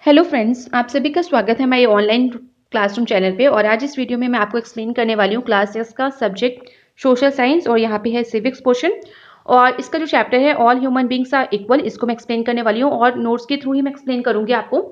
Hello friends, आप सभी का स्वागत है हमारे ऑनलाइन क्लासरूम चैनल पे। और आज इस वीडियो में मैं आपको एक्सप्लेन करने वाली हूँ क्लास 6 का सब्जेक्ट सोशल साइंस, और यहाँ पे है सिविक्स पोर्शन। और इसका जो चैप्टर है all human beings are equal, इसको मैं एक्सप्लेन करने वाली हूँ और नोट्स के थ्रू ही मैं एक्सप्लेन करूंगी आपको।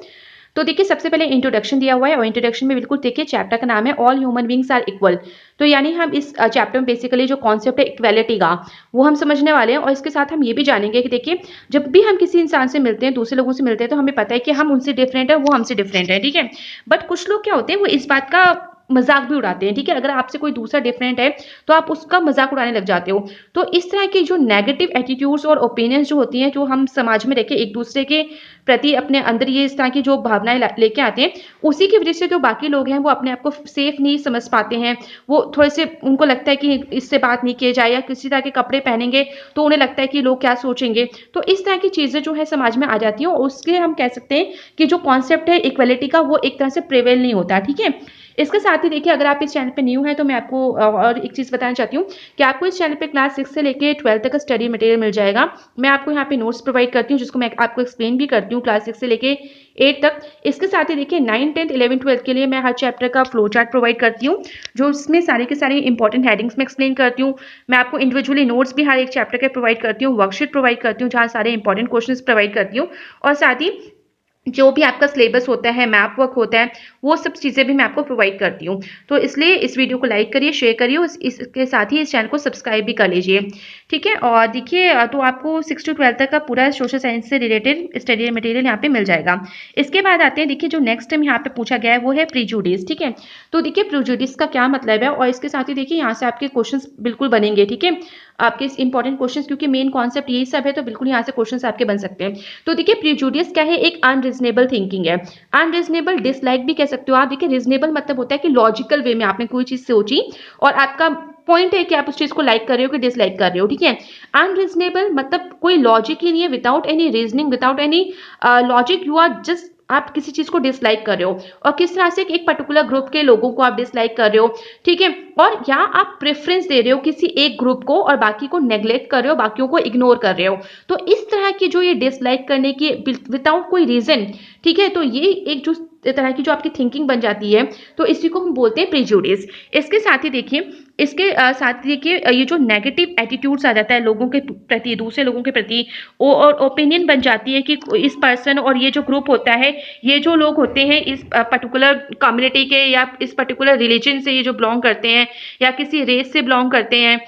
तो देखिए, सबसे पहले इंट्रोडक्शन दिया हुआ है और इंट्रोडक्शन में बिल्कुल देखिए चैप्टर का नाम है all human beings are equal. तो यानी हम इस चैप्टर में बेसिकली जो कॉन्सेप्ट है इक्वालिटी का, वो हम समझने वाले हैं। और इसके साथ हम ये भी जानेंगे कि देखिए, जब भी हम किसी इंसान से मिलते हैं, दूसरे लोगों से मिलते हैं, तो हमें पता है कि हम उनसे डिफरेंट है, वो हमसे डिफरेंट है, ठीक है। बट कुछ लोग क्या होते हैं, वो इस बात का मजाक भी उड़ाते हैं, ठीक है। अगर आपसे कोई दूसरा डिफरेंट है तो आप उसका मजाक उड़ाने लग जाते हो। तो इस तरह की जो नेगेटिव एटीट्यूड्स और ओपिनियंस जो होती हैं, जो हम समाज में देखें एक दूसरे के प्रति अपने अंदर ये इस तरह की जो भावनाएं लेके आते हैं, उसी की वजह से जो बाकी लोग हैं वो अपने आप को सेफ नहीं समझ पाते हैं। वो थोड़े से उनको लगता है कि इससे बात नहीं किए जाए, या किसी तरह के कपड़े पहनेंगे तो उन्हें लगता है कि लोग क्या सोचेंगे। तो इस तरह की चीजें जो है समाज में आ जाती हैं, और उसके हम कह सकते हैं कि जो कॉन्सेप्ट है इक्वालिटी का, वो एक तरह से प्रिवेल नहीं होता, ठीक है। इसके साथ ही देखिए, अगर आप इस चैनल पे न्यू हैं तो मैं आपको और एक चीज बताना चाहती हूँ कि आपको इस चैनल पे क्लास 6 से लेके 12 तक का स्टडी मटेरियल मिल जाएगा। मैं आपको यहाँ पे नोट्स प्रोवाइड करती हूँ, जिसको मैं आपको एक्सप्लेन भी करती हूँ क्लास 6 से लेके 8 तक। इसके साथ ही देखिए 9, 10, 11, 12 के लिए मैं हर चैप्टर का फ्लो चार्ट प्रोवाइड करती हूँ, जो इसमें सारे के सारे इंपॉर्टेंट हेडिंग्स में एक्सप्लेन करती हूँ। मैं आपको इंडिविजुअली नोट्स भी हर एक चैप्टर के प्रोवाइड करती हूँ, वर्कशीट प्रोवाइड करती हूँ, जहाँ सारे इंपॉर्टेंट क्वेश्चंस प्रोवाइड करती हूँ। और साथ ही जो भी आपका सिलेबस होता है, मैप वर्क होता है, वो सब चीज़ें भी मैं आपको प्रोवाइड करती हूँ। तो इसलिए इस वीडियो को लाइक करिए, शेयर करिए, इसके साथ ही इस चैनल को सब्सक्राइब भी कर लीजिए, ठीक है। और देखिए, तो आपको 6 to 12 तक का पूरा सोशल साइंस से रिलेटेड स्टडी मटेरियल यहाँ पे मिल जाएगा। इसके बाद आते हैं, देखिए जो नेक्स्ट टाइम यहाँ पे पूछा गया है वो है प्रीजुडिस, ठीक है। तो देखिए प्रीजुडिस का क्या मतलब है, और इसके साथ ही देखिए यहाँ से आपके क्वेश्चन बिल्कुल बनेंगे, ठीक है। आपके इंपॉर्टेंट क्वेश्चन, क्योंकि मेन कॉन्सेप्ट यही सब है, तो बिल्कुल यहाँ से क्वेश्चन आपके बन सकते हैं। तो देखिए प्रीजुडिस क्या है, एक अनरीजनेबल थिंकिंग है। अनरीजनेबल डिसलाइक भी कह सकते हो आप। देखिए रीजनेबल मतलब होता है कि लॉजिकल वे में आपने कोई चीज सोची और आपका पॉइंट है कि आप उस चीज को लाइक कर रहे हो कि डिसलाइक कर रहे हो, ठीक है। अनरीजनेबल मतलब कोई लॉजिक ही नहीं है, without any reasoning, without any logic, you are just आप किसी चीज को डिसलाइक कर रहे हो, और किस तरह से एक पर्टिकुलर ग्रुप के लोगों को आप डिसलाइक कर रहे हो, ठीक है। और या आप प्रेफरेंस दे रहे हो किसी एक ग्रुप को और बाकी को नेग्लेक्ट कर रहे हो, बाकियों को इग्नोर कर रहे हो। तो इस तरह की जो ये डिसलाइक करने की विदाउट कोई रीजन, ठीक है, तो ये एक जो तरह की जो आपकी थिंकिंग बन जाती है, तो इसी को हम बोलते हैं प्रेजुडिस। इसके साथ ही देखिए, इसके साथ ही देखिए, ये जो नेगेटिव एटीट्यूड्स आ जाता है लोगों के प्रति, दूसरे लोगों के प्रति, और ओपिनियन बन जाती है कि इस पर्सन, और ये जो ग्रुप होता है, ये जो लोग होते हैं इस पर्टिकुलर कम्युनिटी के या इस पर्टिकुलर रिलीजन से ये जो बिलोंग करते हैं, या किसी रेस से बिलोंग करते हैं,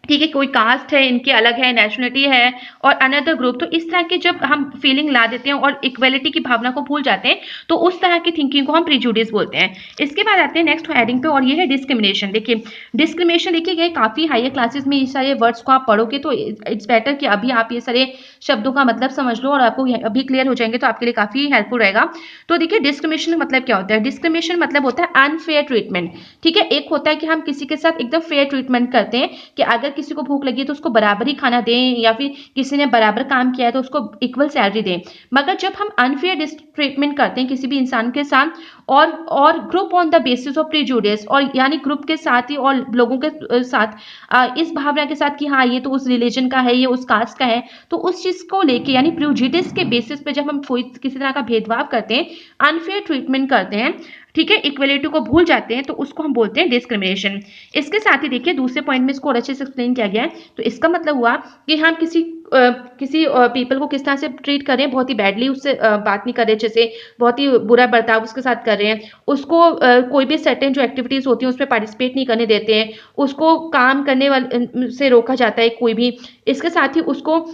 ठीक है, कोई कास्ट है इनकी अलग है, नेशनलिटी है, और अनदर ग्रुप। तो इस तरह के जब हम फीलिंग ला देते हैं और इक्वालिटी की भावना को भूल जाते हैं, तो उस तरह की थिंकिंग को हम प्रीजुडिस बोलते हैं। इसके बाद आते हैं नेक्स्ट हेडिंग पे, और ये है डिस्क्रिमिनेशन। देखिए डिस्क्रिमिनेशन, देखिए ये काफी हायर क्लासेस में इस सारे वर्ड्स को आप पढ़ोगे तो इट्स बेटर कि अभी आप ये सारे शब्दों का मतलब समझ लो, और आपको अभी क्लियर हो जाएंगे तो आपके लिए काफी हेल्पफुल रहेगा। तो देखिए डिस्क्रिमिनेशन मतलब क्या होता है। डिस्क्रिमिनेशन मतलब होता है अनफेयर ट्रीटमेंट, ठीक है। एक होता है कि हम किसी के साथ एकदम फेयर ट्रीटमेंट करते हैं, कि अगर किसी को भूख लगी है तो उसको बराबर ही खाना दें, या फिर किसी ने बराबर काम किया है तो उसको इक्वल सैलरी दें। मगर जब हम अनफेयर ट्रीटमेंट करते हैं किसी भी इंसान के साथ, और group on the basis of prejudice, और यानी ग्रुप के साथ ही और लोगों के साथ इस भावना के साथ कि हाँ ये तो उस रिलीजन का है, ये उस कास्ट का है, तो उस चीज को लेके यानी प्रीजुडिस के बेसिस पे जब हम कोई किसी तरह का भेदभाव करते हैं, अनफेयर ट्रीटमेंट करते हैं, ठीक है, इक्वलिटी को भूल जाते हैं, तो उसको हम बोलते हैं डिस्क्रिमिनेशन। इसके साथ ही देखिए दूसरे पॉइंट में इसको और अच्छे से एक्सप्लेन किया गया है। तो इसका मतलब हुआ कि हम किसी पीपल को किस तरह से ट्रीट कर रहे हैं, बहुत ही बैडली उससे बात नहीं कर रहे, जैसे बहुत ही बुरा बर्ताव उसके साथ कर रहे हैं, उसको कोई भी सर्टेन जो एक्टिविटीज होती है उसमें पार्टिसिपेट नहीं करने देते हैं, उसको काम करने वाले से रोका जाता है कोई भी। इसके साथ ही उसको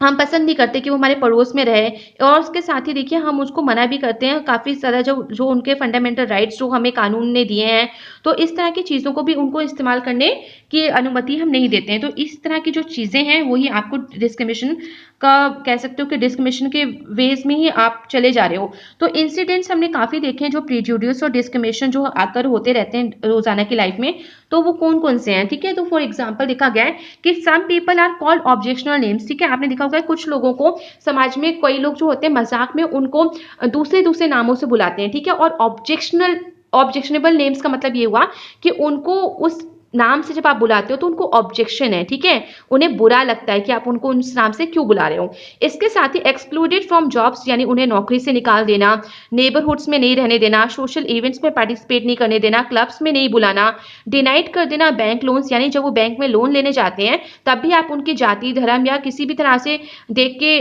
हम पसंद नहीं करते कि वो हमारे पड़ोस में रहे, और उसके साथ ही देखिए हम उसको मना भी करते हैं काफ़ी सारा, जो जो उनके फंडामेंटल राइट्स जो हमें कानून ने दिए हैं, तो इस तरह की चीज़ों को भी उनको इस्तेमाल करने की अनुमति हम नहीं देते हैं। तो इस तरह की जो चीज़ें हैं वही आपको डिस्क्रिमिनेशन का कह सकते हो कि डिस्क्रिमिनेशन के वेज में ही आप चले जा रहे हो। तो इंसिडेंट्स हमने काफ़ी देखे हैं जो प्रीजुडिस और डिस्क्रिमिनेशन जो आकर होते रहते हैं रोजाना की लाइफ में, तो वो कौन कौन से हैं, ठीक है। तो फॉर एग्जाम्पल देखा गया है कि some people are called objectional names, ठीक है। आपने देखा होगा कुछ लोगों को समाज में, कई लोग जो होते हैं मजाक में उनको दूसरे दूसरे नामों से बुलाते हैं, ठीक है। और ऑब्जेक्शनल ऑब्जेक्शनेबल नेम्स का मतलब ये हुआ कि उनको उस नाम से जब आप बुलाते हो तो उनको ऑब्जेक्शन है, ठीक है? उन्हें बुरा लगता है कि आप उनको उस नाम से क्यों बुला रहे हो। इसके साथ ही एक्सक्लूडेड फ्रॉम जॉब्स यानी उन्हें नौकरी से निकाल देना, नेबरहुड्स में नहीं रहने देना, सोशल इवेंट्स में पार्टिसिपेट नहीं करने देना, क्लब्स में नहीं बुलाना, डिनाइड कर देना बैंक लोन्स यानी जब वो बैंक में लोन लेने जाते हैं, तब भी आप उनकी जाति, धर्म या किसी भी तरह से देख के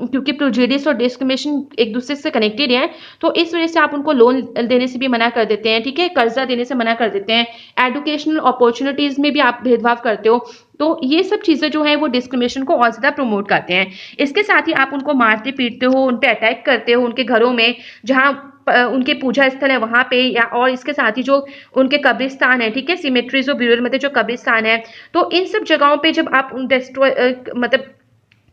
क्योंकि प्रेजुडिस और डिस्क्रिमिनेशन एक-दूसरे से कनेक्टेड है, तो इस वजह से आप उनको लोन देने से भी मना कर देते हैं, ठीक है? कर्ज़ा देने से मना कर देते हैं। एजुकेशनल अपॉर्च्युनिटीज़ में भी आप भेदभाव करते हो। तो ये सब चीज़ें जो हैं वो डिस्क्रिमिनेशन को और ज़्यादा प्रमोट करते हैं। इसके साथ ही आप उनको मारते-पीटते हो, उन पे अटैक करते हो उनके घरों में, जहाँ उनके पूजा स्थल है वहाँ पे या और इसके साथ ही जो उनके कब्रिस्तान है, ठीक है? सिमेट्रीज़ और ब्यूरल में जो कब्रिस्तान है, तो इन सब जगहों पे जब आप मतलब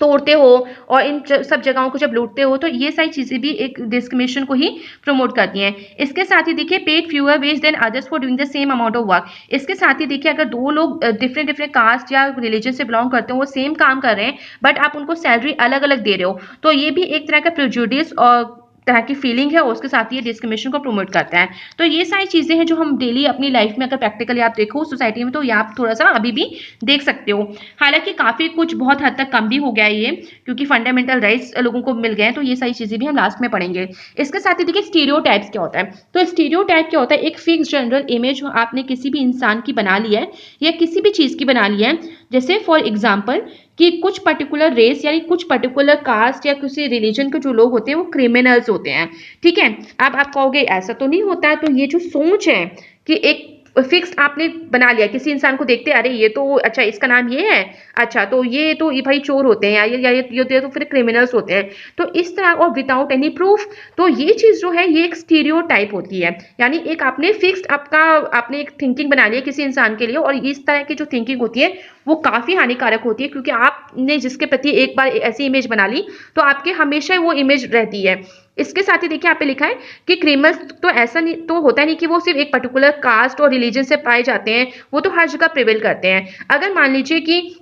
तोड़ते हो और इन सब जगहों को जब लूटते हो तो ये सारी चीज़ें भी एक डिस्क्रिमिनेशन को ही प्रमोट करती हैं। इसके साथ ही देखिए paid fewer wage than others for doing the same amount of work. इसके साथ ही देखिए अगर 2 लोग डिफरेंट डिफरेंट कास्ट या रिलीजन से बिलॉन्ग करते हो, वो सेम काम कर रहे हैं बट आप उनको सैलरी अलग-अलग दे रहे हो, तो ये भी एक तरह का प्रेजुडिस और तरह की फीलिंग है और उसके साथ ही ये डिस्क्रिमिनेशन को प्रमोट करता है। तो ये सारी चीज़ें हैं जो हम डेली अपनी लाइफ में अगर प्रैक्टिकली आप देखो सोसाइटी में तो ये आप थोड़ा-सा अभी भी देख सकते हो। हालाँकि काफ़ी कुछ बहुत हद तक कम भी हो गया है ये, क्योंकि फंडामेंटल राइट्स लोगों को मिल गए हैं, तो ये सारी चीज़ें भी हम लास्ट में पढ़ेंगे। इसके साथ ही देखिए स्टीरियोटाइप्स क्या होता है? तो स्टीरियोटाइप क्या होता है? एक फिक्स जनरल इमेज जो आपने किसी भी इंसान की बना ली है या किसी भी चीज़ की बना ली है, जैसे फॉर एग्ज़ाम्पल कि कुछ पर्टिकुलर रेस यानी कुछ पर्टिकुलर कास्ट या किसी रिलीजन के जो लोग होते हैं वो क्रिमिनल्स होते हैं, ठीक है? अब आप कहोगे ऐसा तो नहीं होता है, तो ये जो सोच है कि एक फिक्स आपने बना लिया किसी इंसान को देखते अरे ये तो अच्छा इसका नाम ये है, अच्छा तो ये भाई चोर होते हैं या ये तो फिर क्रिमिनल्स होते हैं, तो इस तरह और विदाउट एनी प्रूफ, तो ये चीज़ जो है ये एक स्टीरियोटाइप होती है, यानी एक आपने फिक्स्ड आपने एक थिंकिंग बना ली है किसी इंसान के लिए और इस तरह की जो थिंकिंग होती है वो काफ़ी हानिकारक होती है, क्योंकि आपने जिसके प्रति एक बार ऐसी इमेज बना ली तो आपके हमेशा वो इमेज रहती है। इसके साथ ही देखिए यहाँ पे लिखा है कि क्रिमिनल्स तो ऐसा नहीं तो होता नहीं कि वो सिर्फ एक पर्टिकुलर कास्ट और रिलीजन से पाए जाते हैं, वो तो हर जगह प्रिवेल करते हैं। अगर मान लीजिए कि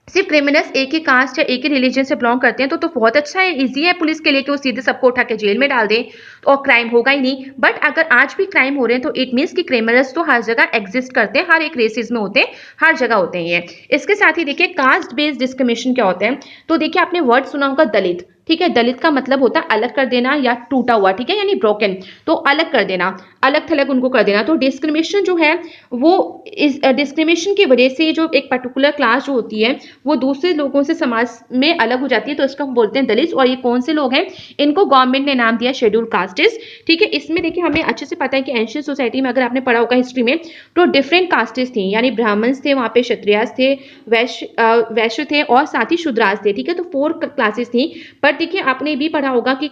सिर्फ क्रिमिनल्स एक ही कास्ट या एक ही रिलीजन से बिलोंग करते हैं तो बहुत अच्छा है, इजी है पुलिस के लिए कि वो सीधे सबको उठा के जेल में डाल दें और क्राइम होगा ही नहीं। बट अगर आज भी क्राइम हो रहे हैं तो इट मीन्स कि क्रिमिनल्स तो हर जगह एग्जिस्ट करते हैं, हर एक रेसेस में होते हैं, हर जगह होते हैं ये। इसके साथ ही देखिए कास्ट बेस्ड डिस्क्रिमिनेशन क्या होते हैं, तो देखिए आपने वर्ड सुना होगा दलित, ठीक है? दलित का मतलब होता है अलग कर देना या टूटा हुआ, ठीक है? यानी ब्रोकन, तो अलग कर देना, अलग थलग उनको कर देना। तो डिस्क्रिमिनेशन जो है वो इस डिस्क्रिमिनेशन की वजह से जो एक पर्टिकुलर क्लास जो होती है वो दूसरे लोगों से समाज में अलग हो जाती है, तो इसको हम बोलते हैं दलित। और ये कौन से लोग हैं? इनको गवर्नमेंट ने नाम दिया शेड्यूल कास्टेस, ठीक है? इसमें देखिए हमें अच्छे से पता है कि एंशियंट सोसाइटी में अगर आपने पढ़ा होगा हिस्ट्री में, तो डिफरेंट कास्टेस थी, यानी ब्राह्मण्स थे, वहाँ पे क्षत्रियास थे, वैश्य थे और साथ ही शूद्रास थे, ठीक है? तो 4 क्लासेस थी। पर देखिए आपने भी पढ़ा होगा कि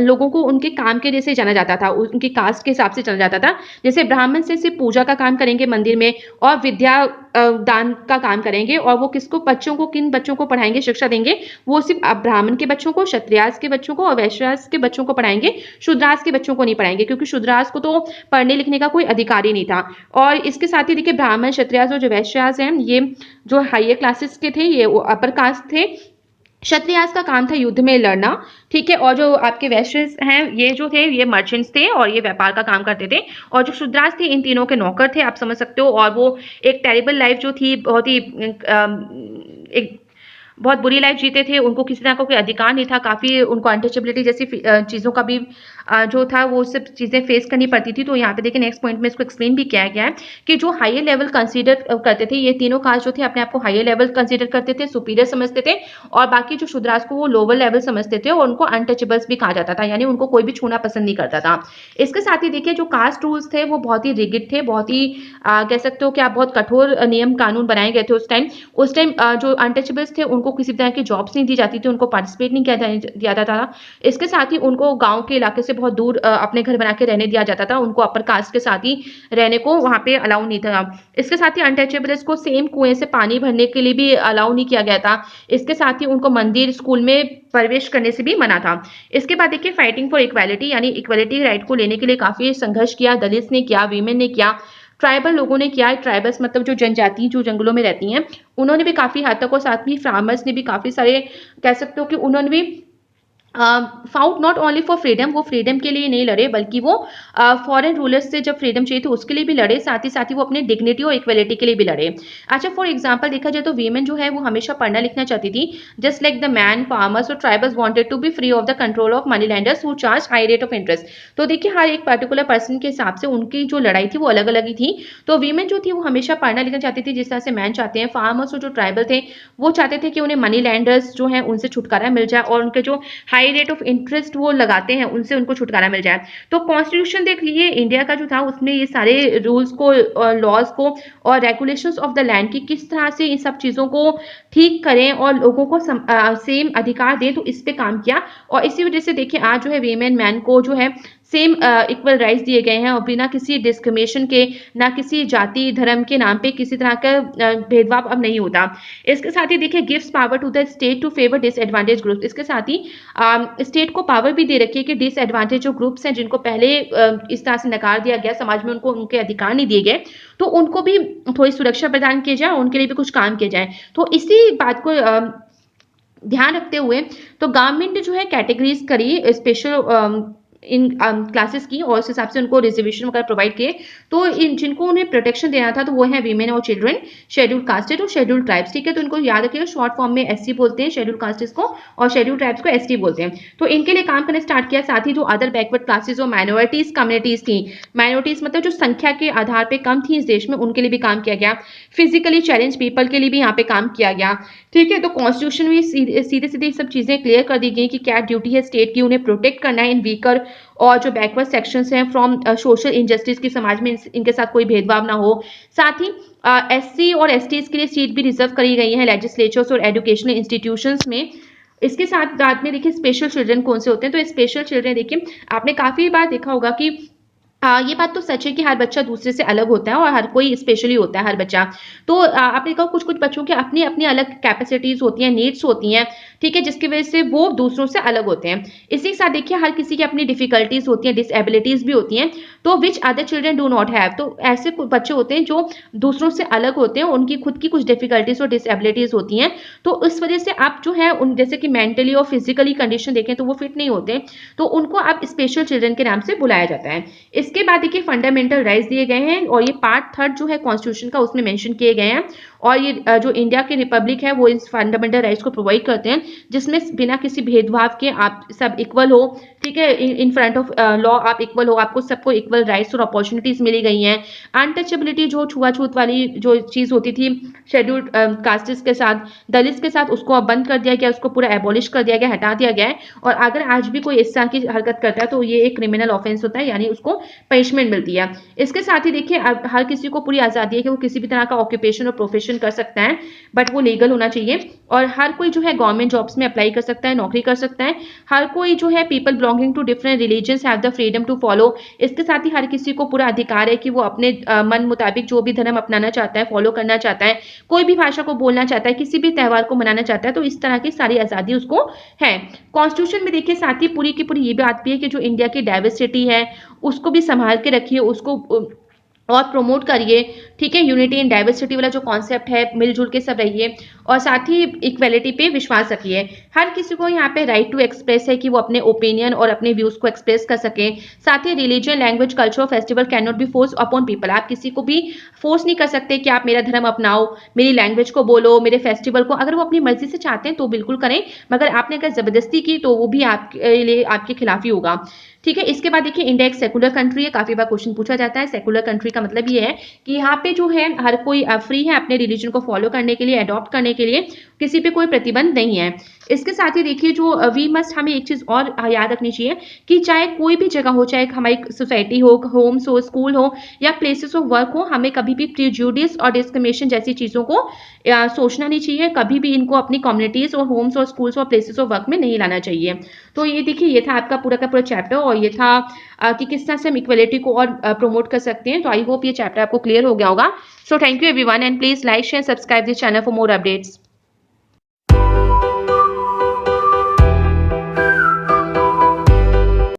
लोगों को उनके काम के जैसे जाना जाता था, उनकी कास्ट के हिसाब से जाना जाता था। जैसे ब्राह्मण से सिर्फ पूजा का काम करेंगे मंदिर में और विद्या दान का काम करेंगे, और वो किसको बच्चों को किन बच्चों को पढ़ाएंगे, शिक्षा देंगे, वो सिर्फ ब्राह्मण के बच्चों को, क्षत्रियास के बच्चों को और वैश्यास के बच्चों को पढ़ाएंगे, शूद्रास के बच्चों को नहीं पढ़ाएंगे, क्योंकि शूद्रास को तो पढ़ने लिखने का कोई अधिकार ही नहीं था। और इसके साथ ही देखिए ब्राह्मण, क्षत्रियास और जो वैश्यास हैं ये जो हायर क्लासेस के थे, ये अपर कास्ट थे। क्षत्रियास का काम था युद्ध में लड़ना, ठीक है? और जो आपके वैश्य हैं ये जो थे ये मर्चेंट्स थे और ये व्यापार का काम करते थे, और जो शूद्रास थे इन तीनों के नौकर थे, आप समझ सकते हो। और वो एक टेरिबल लाइफ जो थी, बहुत ही एक बहुत बुरी लाइफ जीते थे, उनको किसी तरह का कोई अधिकार नहीं था, काफ़ी उनको अनटचेबिलिटी जैसी चीज़ों का भी जो था वो सब चीज़ें फेस करनी पड़ती थी। तो यहाँ पे देखिए नेक्स्ट पॉइंट में इसको एक्सप्लेन भी किया गया है कि जो हायर लेवल कंसीडर करते थे, ये तीनों कास्ट जो थे अपने आप को हायर लेवल कंसीडर करते थे, सुपीरियर समझते थे, और बाकी जो शूद्रास को वो लोअर लेवल समझते थे और उनको अनटचेबल्स भी कहा जाता था, यानी उनको कोई भी छूना पसंद नहीं करता था। इसके साथ ही देखिए जो कास्ट रूल्स थे वो बहुत ही रिगिड थे, बहुत ही कह सकते हो कि आप बहुत कठोर नियम कानून बनाए गए थे उस टाइम जो अनटचेबल्स थे उनको किसी तरह की जॉब्स नहीं दी जाती थी, उनको पार्टिसिपेट नहीं किया जाता था। इसके साथ ही उनको गाँव के इलाके से बहुत दूर अपने घर बना के रहने दिया जाता था, उनको अपर कास्ट के साथ ही रहने को वहाँ पे अलाउ नहीं था। इसके साथ ही अनटचेबल्स को सेम कुएं से पानी भरने के लिए भी अलाउ नहीं किया गया था। इसके साथ ही उनको मंदिर, स्कूल में प्रवेश करने से भी मना था। इसके बाद देखिए फाइटिंग फॉर इक्वालिटी, यानी इक्वालिटी राइट को लेने के लिए काफ़ी संघर्ष किया, दलित्स ने किया, वीमेन ने किया, ट्राइबल लोगों ने किया। ट्राइबल्स मतलब जो जनजाति जो जंगलों में रहती हैं, उन्होंने भी काफ़ी हद तक, और साथ में फार्मर्स ने भी काफ़ी सारे, कह सकते हो कि उन्होंने भी fought not only for freedom, वो फ्रीडम के लिए नहीं लड़े बल्कि वो फॉरेन रूलर्स से जब फ्रीडम चाहिए तो उसके लिए भी लड़े, साथ ही वो अपने डिग्निटी और इक्वलिटी के लिए भी लड़े। अच्छा, फॉर एग्जांपल देखा जाए तो वीमेन जो है वो हमेशा पढ़ना लिखना चाहती थी, just like the man farmers और tribals wanted to be free of the control of money lenders who charge high rate of interest. तो देखिए हर एक पर्टिकुलर पर्सन के हिसाब से उनकी जो लड़ाई थी वो अलग अलग ही थी। तो वीमेन जो थी वो हमेशा पढ़ना लिखना चाहती थी जिस तरह से मैन चाहते हैं। फार्मर्स और जो ट्राइबल थे वो चाहते थे कि उन्हें मनी लैंडर्स जो है उनसे छुटकारा मिल जाए और उनके जो हाई रेट ऑफ इंटरेस्ट वो लगाते हैं उनसे उनको छुटकारा मिल जाए। तो कॉन्स्टिट्यूशन देख लीजिए इंडिया का जो था उसमें ये सारे रूल्स को और लॉज को और रेगुलेशंस ऑफ द लैंड की किस तरह से इन सब चीज़ों को ठीक करें और लोगों को सेम अधिकार दें, तो इस पे काम किया। और इसी वजह से देखिए आज जो है वीमेन मैन को जो है सेम इक्वल राइट्स दिए गए हैं और बिना किसी डिस्क्रिमिनेशन के, ना किसी जाति धर्म के नाम पे किसी तरह का भेदभाव अब नहीं होता। इसके साथ ही देखिए gives power to the state to favour disadvantage group. इसके साथ ही स्टेट को पावर भी दे रखी है कि डिसएडवांटेज जो ग्रुप्स हैं जिनको पहले इस तरह से नकार दिया गया, समाज में उनको उनके अधिकार नहीं दिए गए, तो उनको भी थोड़ी सुरक्षा प्रदान की जाए, उनके लिए भी कुछ काम किया जाए। तो इसी बात को ध्यान रखते हुए तो गवर्नमेंट ने जो है कैटेगरीज करी स्पेशल इन क्लासेस की और उस हिसाब से उनको रिजर्वेशन वगैरह प्रोवाइड किए। तो इन जिनको उन्हें प्रोटेक्शन देना था तो वो है वीमेन और चिल्ड्रन, शेड्यूल कास्टेड और शेड्यूल ट्राइब्स। ठीक है, तो इनको याद रखिएगा, शॉर्ट फॉर्म में एससी बोलते हैं शेड्यूल कास्टेस को और शेड्यूल ट्राइब्स को एसटी बोलते हैं। तो इनके लिए काम करना स्टार्ट किया। साथ ही जो अदर बैकवर्ड क्लासेस और माइनॉरिटीज कम्युनिटीज थी, माइनॉरिटीज मतलब जो संख्या के आधार पर कम थी इस देश में, उनके लिए भी काम किया गया। फिजिकली चैलेंज पीपल के लिए भी यहाँ पे काम किया गया। ठीक है, तो कॉन्स्टिट्यूशन में सीधे सीधे सब चीजें क्लियर कर दी गई कि क्या ड्यूटी है स्टेट की, उन्हें प्रोटेक्ट करना है इन वीकर और जो बैकवर्ड सेक्शंस हैं फ्रॉम सोशल इनजस्टिस की, समाज में इनके साथ कोई भेदभाव ना हो। साथ ही एससी और एसटीज के लिए सीट भी रिजर्व करी गई है लेजिस्लेचर्स और एजुकेशनल इंस्टीट्यूशंस में। इसके साथ बाद में देखिए स्पेशल चिल्ड्रन कौन से होते हैं, तो स्पेशल चिल्ड्रन देखिए आपने काफी बार देखा होगा कि ये बात तो सच है कि हर बच्चा दूसरे से अलग होता है और हर कोई स्पेशली होता है हर बच्चा। तो आपने कहा कुछ कुछ बच्चों की अपनी अपनी अलग कैपेसिटीज होती हैं, नीड्स होती हैं। ठीक है, जिसकी वजह से वो दूसरों से अलग होते हैं। इसी के साथ देखिए हर किसी की अपनी डिफिकल्टीज होती हैं, डिसएबिलिटीज भी होती हैं, तो which other children do not have. तो ऐसे बच्चे होते हैं जो दूसरों से अलग होते हैं, उनकी खुद की कुछ डिफिकल्टीज और डिसएबिलिटीज होती हैं। तो इस वजह से आप जो है उन जैसे कि मेंटली और फिजिकली कंडीशन देखें तो वो फिट नहीं होते, तो उनको आप स्पेशल चिल्ड्रन के नाम से बुलाया जाता है। इसके बाद देखिए फंडामेंटल राइट्स दिए गए हैं और ये पार्ट 3 जो है कॉन्स्टिट्यूशन का उसमें मेंशन किए गए हैं। और ये जो इंडिया की रिपब्लिक है वो इस फंडामेंटल राइट्स को प्रोवाइड करते हैं, जिसमें बिना किसी भेदभाव के आप सब इक्वल हो। ठीक है, इन फ्रंट ऑफ लॉ आप इक्वल हो, आपको सबको इक्वल राइट्स और अपॉर्चुनिटीज मिली गई हैं। अनटचेबिलिटी जो छुआछूत वाली जो चीज होती थी शेड्यूल्ड कास्टेस के साथ, दलित के साथ, उसको अब बंद कर दिया गया, उसको पूरा एबॉलिश कर दिया गया, हटा दिया गया है। और अगर आज भी कोई इस तरह की हरकत करता है तो ये एक क्रिमिनल ऑफेंस होता है, यानी उसको पनिशमेंट मिलती है। इसके साथ ही देखिए हर किसी को पूरी आजादी है कि वो किसी भी तरह का ऑक्यूपेशन और प्रोफेशन कर सकता है, बट वो लीगल होना चाहिए। और हर कोई जो है गवर्नमेंट जॉब्स में अप्लाई कर सकता है, नौकरी कर सकता है। हर कोई जो है people belonging to different religions have the freedom to follow. इसके साथ ही हर किसी को पूरा अधिकार है कि वो अपने मन मुताबिक जो भी धर्म अपनाना चाहता है, फॉलो करना चाहता है, कोई भी भाषा को बोलना चाहता है, किसी भी त्यौहार को मनाना चाहता है, तो इस तरह की सारी आजादी उसको है। कॉन्स्टिट्यूशन में देखिए साथ ही पूरी की पूरी ये बात भी है कि जो इंडिया की डाइवर्सिटी है उसको भी संभाल के रखिए, उसको और प्रमोट करिए। ठीक है, यूनिटी इन डाइवर्सिटी वाला जो कॉन्सेप्ट है, मिलजुल के सब रहिए और साथ ही इक्वेलिटी पे विश्वास रखिए। हर किसी को यहाँ पे राइट टू एक्सप्रेस है कि वो अपने ओपिनियन और अपने व्यूज को एक्सप्रेस कर सके। साथ ही रिलीजन, लैंग्वेज, कल्चर और festival can not be force upon people. आप किसी को भी फोर्स नहीं कर सकते कि आप मेरा धर्म अपनाओ, मेरी लैंग्वेज को बोलो, मेरे फेस्टिवल को। अगर वो अपनी मर्जी से चाहते हैं तो बिल्कुल करें, मगर आपने अगर जबरदस्ती की तो वो भी आपके लिए आपके खिलाफ ही होगा। ठीक है, इसके बाद देखिए इंडिया एक सेकुलर कंट्री है, काफी बार क्वेश्चन पूछा जाता है। सेकुलर कंट्री का मतलब ये है कि यहाँ पे जो है हर कोई फ्री है अपने रिलीजन को फॉलो करने के लिए, अडॉप्ट करने के लिए, किसी पे कोई प्रतिबंध नहीं है। इसके साथ ही देखिए जो वी मस्ट, हमें एक चीज और याद रखनी चाहिए कि चाहे कोई भी जगह हो, चाहे हमारी सोसाइटी हो, होम्स हो, स्कूल हो या प्लेसेस ऑफ वर्क हो, हमें कभी भी प्रिजुडिस और डिस्क्रिमिनेशन जैसी चीजों को सोचना नहीं चाहिए। कभी भी इनको अपनी कम्युनिटीज और होम्स और स्कूल्स और प्लेसेस ऑफ वर्क में नहीं लाना चाहिए। तो ये देखिए ये था आपका पूरा का पूरा चैप्टर और ये था कि किस तरह से हम इक्वलिटी को और प्रमोट कर सकते हैं। तो आई होप ये चैप्टर आपको क्लियर हो गया होगा। So thank you everyone and please like share subscribe this channel for more updates.